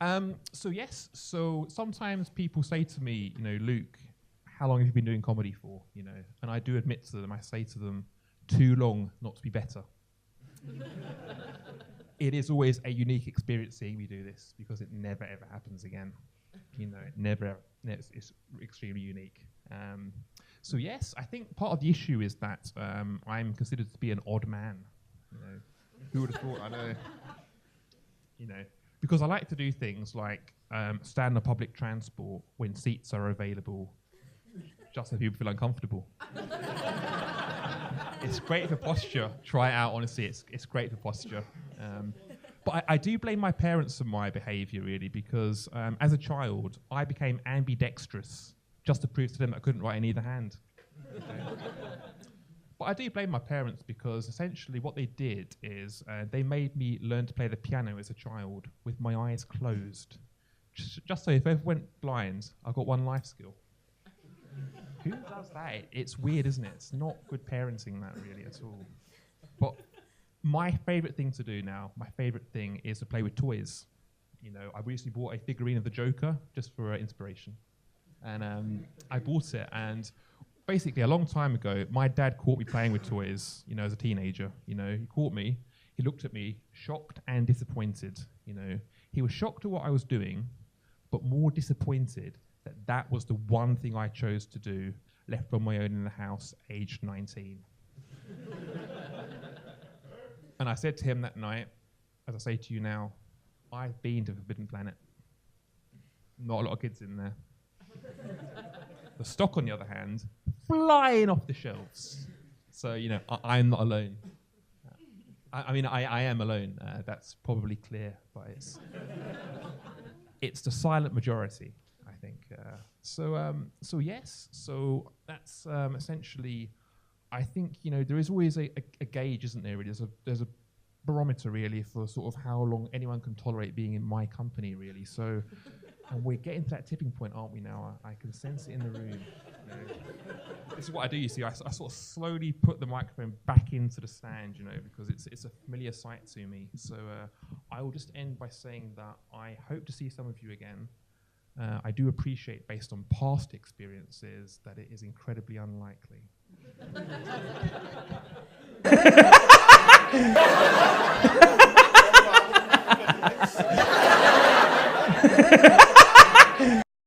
So yes, so sometimes people say to me, Luke, how long have you been doing comedy for? And I do admit to them, I say to them, too long not to be better. It is always a unique experience seeing me do this because it never ever happens again. It never ever, it's extremely unique. So yes, I think part of the issue is that I'm considered to be an odd man. Who would have thought? I know. Because I like to do things like stand on public transport when seats are available, just so people feel uncomfortable. It's great for posture. Try it out, honestly. It's great for posture. But I do blame my parents for my behaviour, really, because as a child, I became ambidextrous just to prove to them that I couldn't write in either hand. But I do blame my parents because essentially what they did is they made me learn to play the piano as a child with my eyes closed. Just so if I ever went blind, I got one life skill. Who does that? It's weird, isn't it? It's not good parenting, that really, at all. But my favourite thing to do now, my favourite thing is to play with toys. I recently bought a figurine of the Joker just for inspiration. And I bought it, and basically a long time ago, my dad caught me playing with toys, as a teenager. He caught me, he looked at me, shocked and disappointed. He was shocked at what I was doing, but more disappointed that was the one thing I chose to do, left on my own in the house, aged 19. And I said to him that night, as I say to you now, I've been to the Forbidden Planet. Not a lot of kids in there. The stock, on the other hand, flying off the shelves. So, I'm not alone. I am alone. That's probably clear, but it's the silent majority, I think. So yes. So that's essentially. I think there is always a gauge, isn't there? Really, there's a barometer really for sort of how long anyone can tolerate being in my company, really. So. And we're getting to that tipping point, aren't we now? I can sense it in the room. This is what I do, you see. I sort of slowly put the microphone back into the stand, because it's a familiar sight to me. So I will just end by saying that I hope to see some of you again. I do appreciate, based on past experiences, that it is incredibly unlikely.